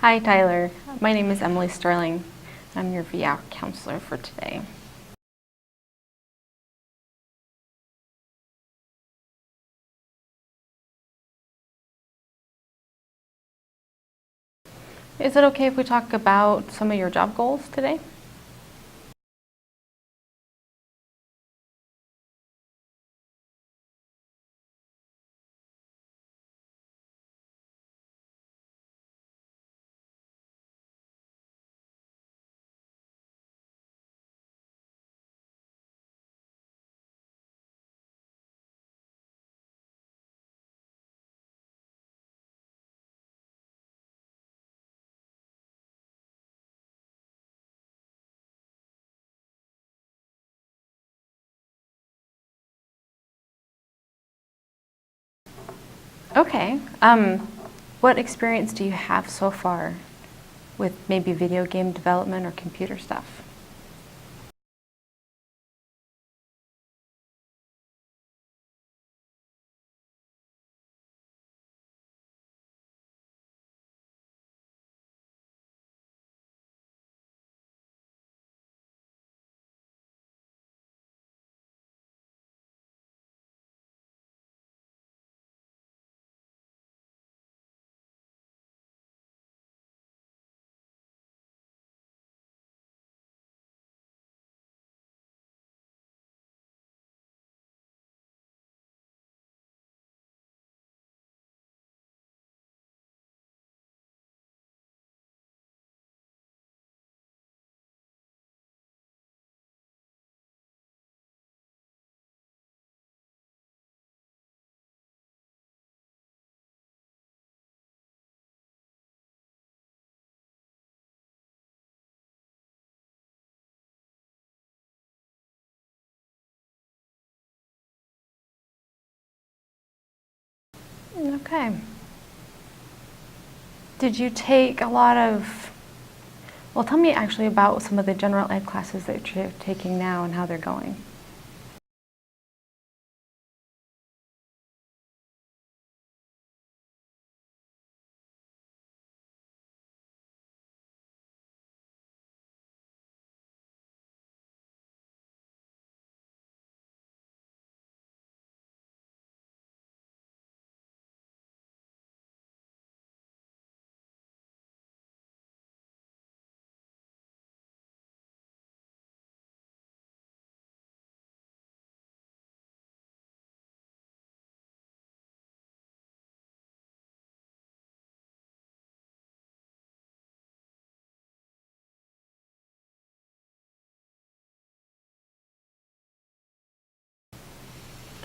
Hi, Tyler. My name is Emily Sterling. I'm your VR counselor for today. Is it okay if we talk about some of your job goals today? Okay. What experience do you have so far with maybe video game development or computer stuff? Okay. Did you take a lot of, well, tell me actually about some of the general ed classes that you're taking now and how they're going.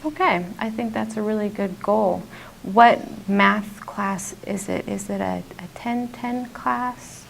Okay, I think that's a really good goal. What math class is it? Is it a 10-10 class?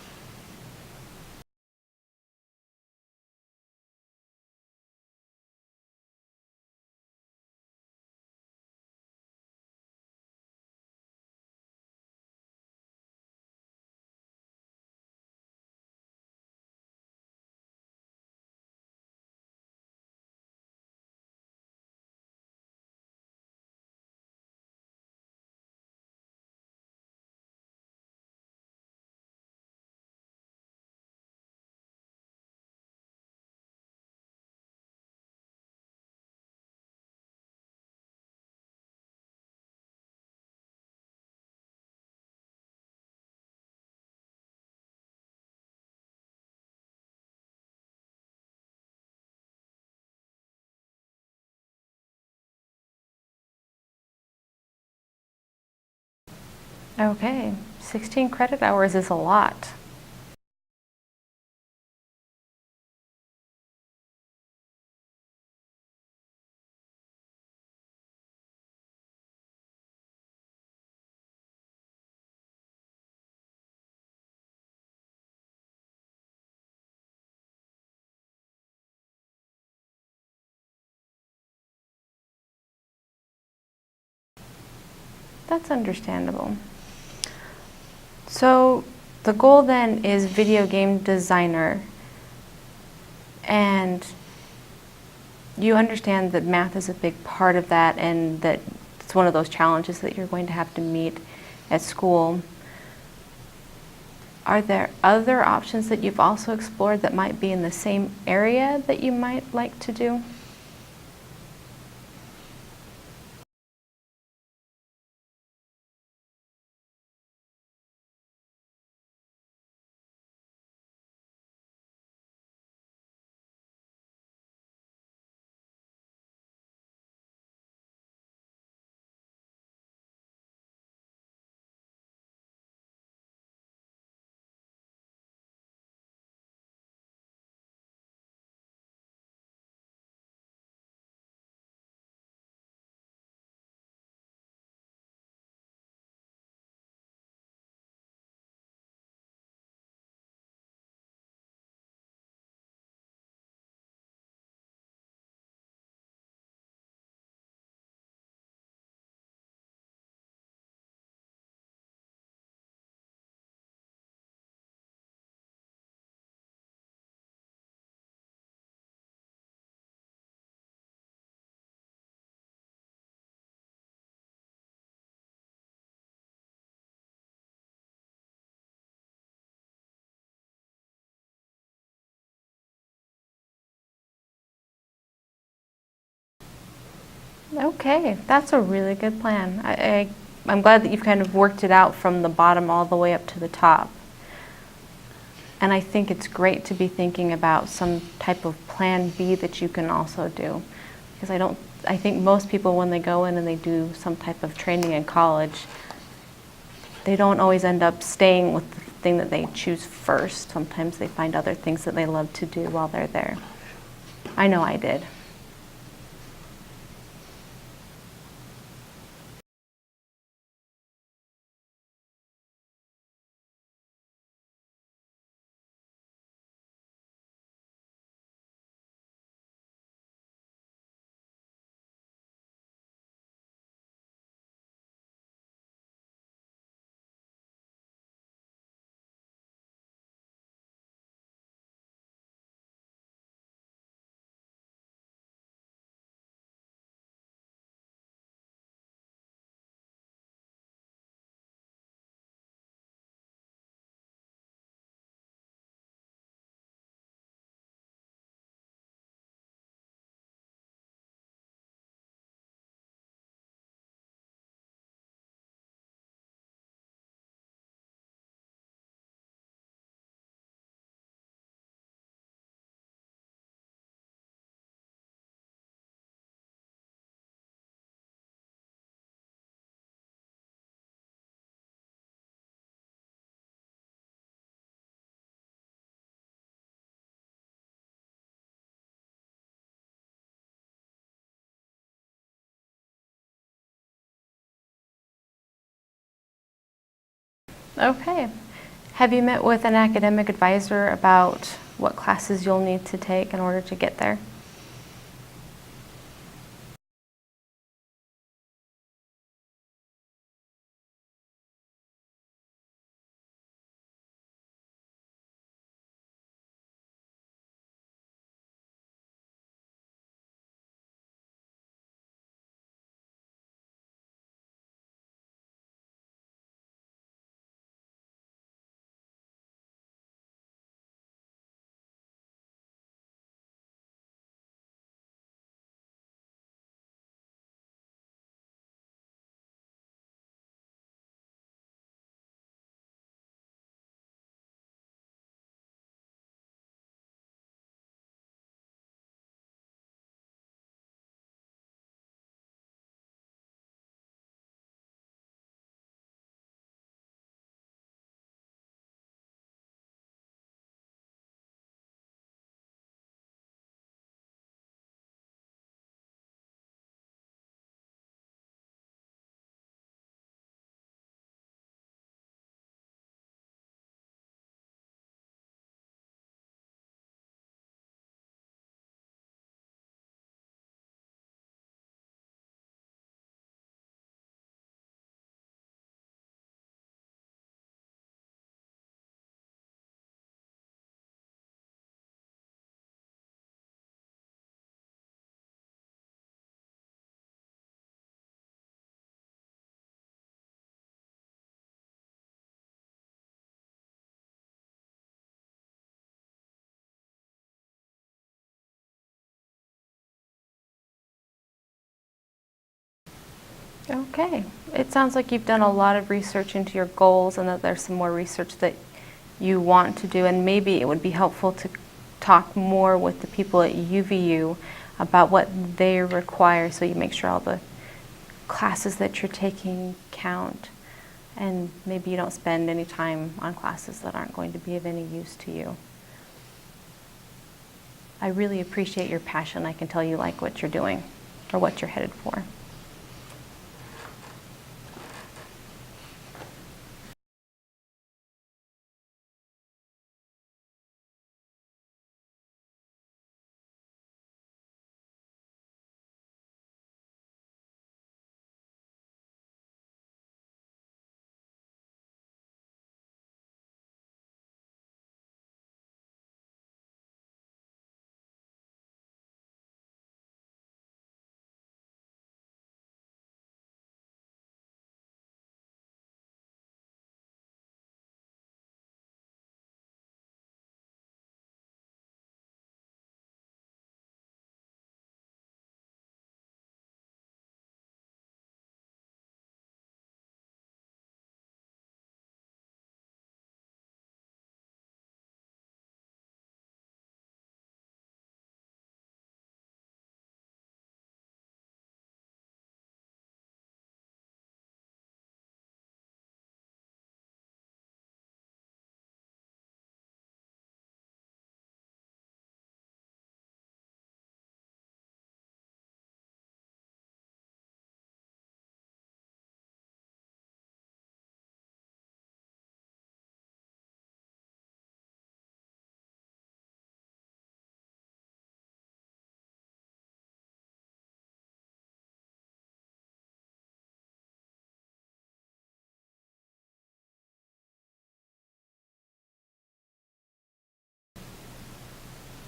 Okay, 16 credit hours is a lot. That's understandable. So the goal then is video game designer, and you understand that math is a big part of that and that it's one of those challenges that you're going to have to meet at school. Are there other options that you've also explored that might be in the same area that you might like to do? Okay, that's a really good plan. I'm glad that you've kind of worked it out from the bottom all the way up to the top. And I think it's great to be thinking about some type of plan B that you can also do. Because I think most people when they go in and they do some type of training in college, they don't always end up staying with the thing that they choose first. Sometimes they find other things that they love to do while they're there. I know I did. Okay. Have you met with an academic advisor about what classes you'll need to take in order to get there? Okay. It sounds like you've done a lot of research into your goals and that there's some more research that you want to do, and maybe it would be helpful to talk more with the people at UVU about what they require so you make sure all the classes that you're taking count, and maybe you don't spend any time on classes that aren't going to be of any use to you. I really appreciate your passion. I can tell you like what you're doing or what you're headed for.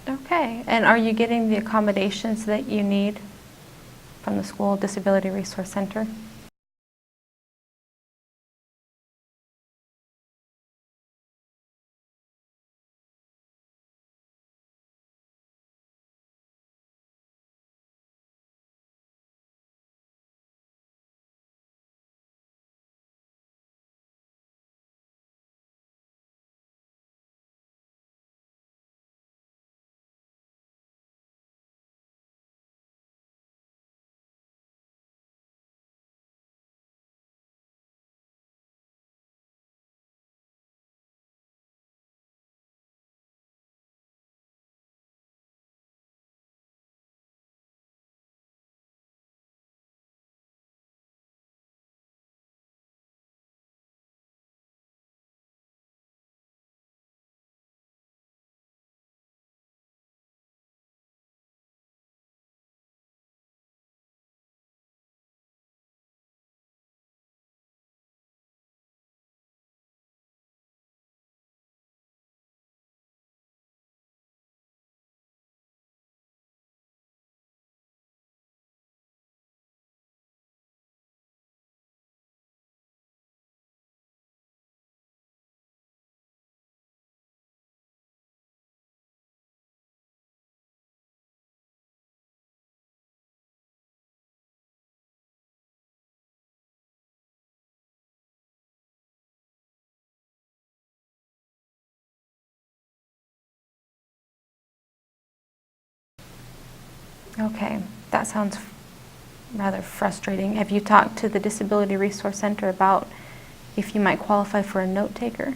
Okay, and are you getting the accommodations that you need from the School Disability Resource Center? Okay, that sounds rather frustrating. Have you talked to the Disability Resource Center about if you might qualify for a note taker?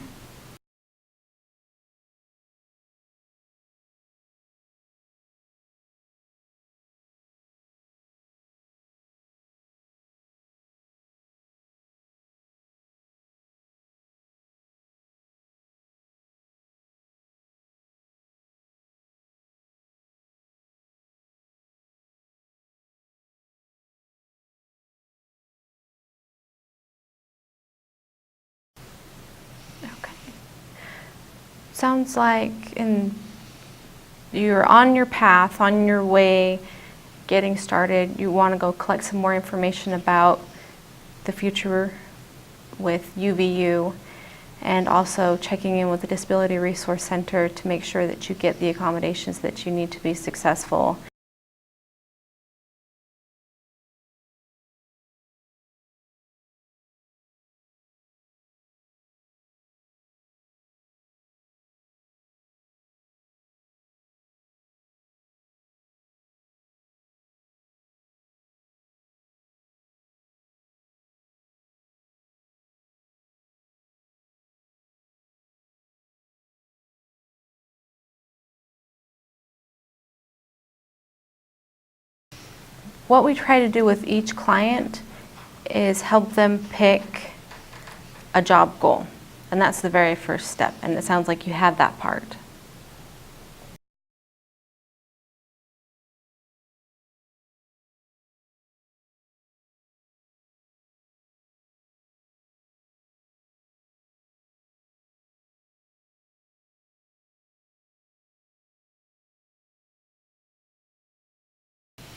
Okay. Sounds like you're on your path, on your way, getting started. You want to go collect some more information about the future with UVU, and also checking in with the Disability Resource Center to make sure that you get the accommodations that you need to be successful. what we try to do with each client is help them pick a job goal. And that's the very first step. And it sounds like you have that part.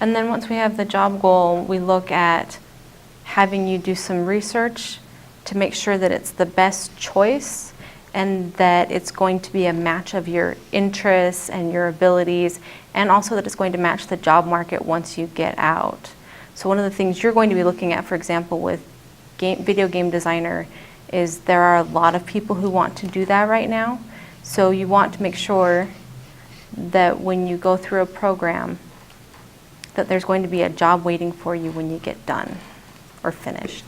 And then once we have the job goal, we look at having you do some research to make sure that it's the best choice and that it's going to be a match of your interests and your abilities, and also that it's going to match the job market once you get out. So one of the things you're going to be looking at, for example, with video game designer, is there are a lot of people who want to do that right now. So you want to make sure that when you go through a program, that there's going to be a job waiting for you when you get done or finished.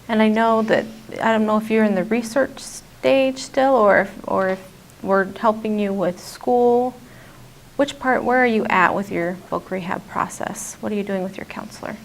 And I know that, I don't know if you're in the research stage still or if we're helping you with school. Where are you at with your voc rehab process? What are you doing with your counselor?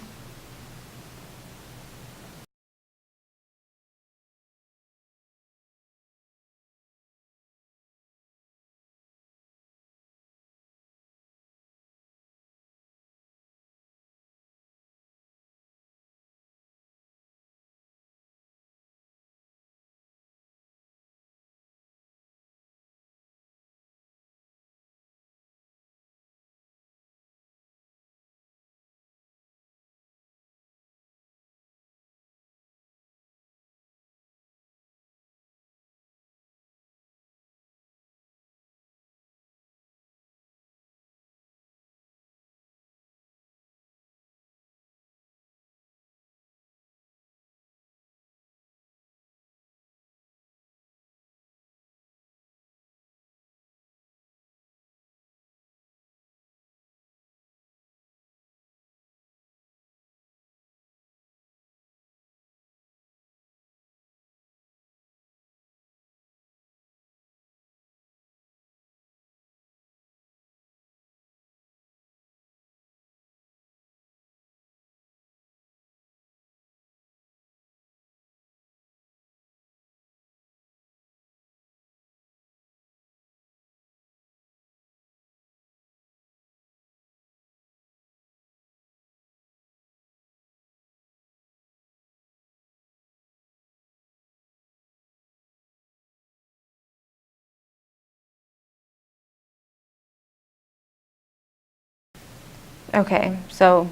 Okay, so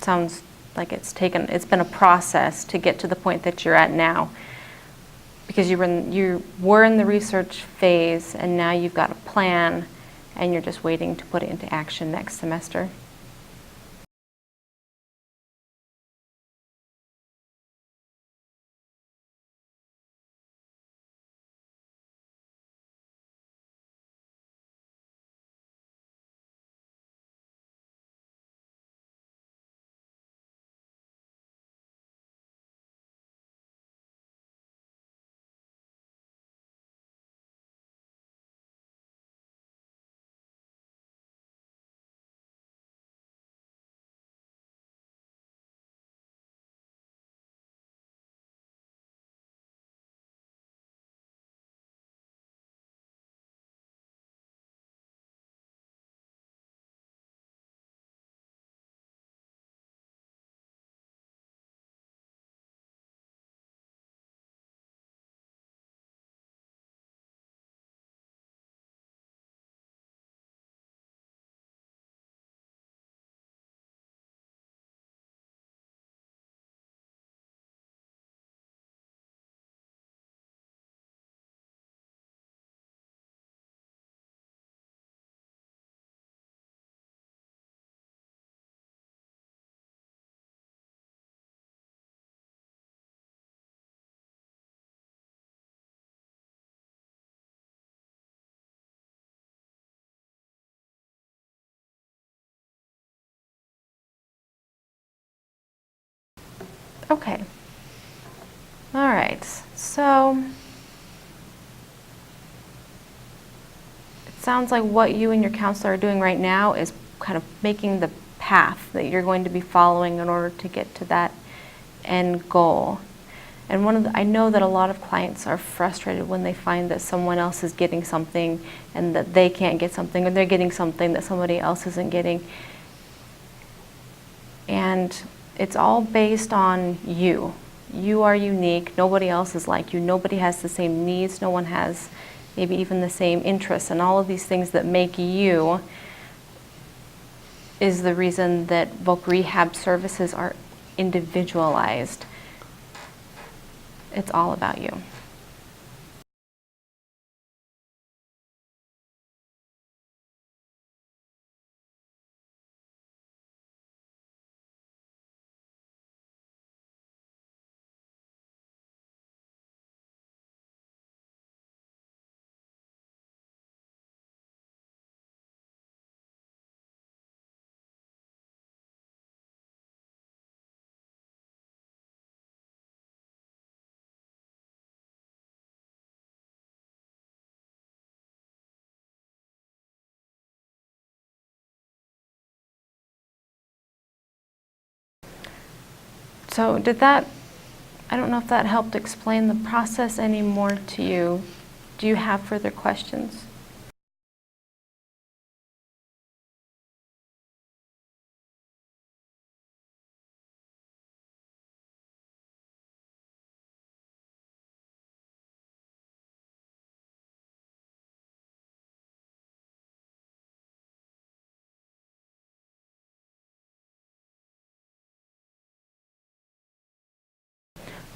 sounds like it's been a process to get to the point that you're at now, because you were in the research phase and now you've got a plan and you're just waiting to put it into action next semester. Okay. All right. So it sounds like what you and your counselor are doing right now is kind of making the path that you're going to be following in order to get to that end goal. And I know that a lot of clients are frustrated when they find that someone else is getting something and that they can't get something, or they're getting something that somebody else isn't getting. And it's all based on you. You are unique. Nobody else is like you. Nobody has the same needs. No one has maybe even the same interests. And all of these things that make you is the reason that voc rehab services are individualized. It's all about you. So I don't know if that helped explain the process any more to you. Do you have further questions?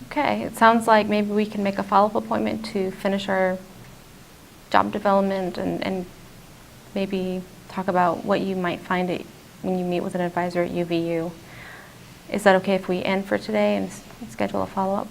Okay, it sounds like maybe we can make a follow-up appointment to finish our job development and maybe talk about what you might find when you meet with an advisor at UVU. Is that okay if we end for today and schedule a follow-up?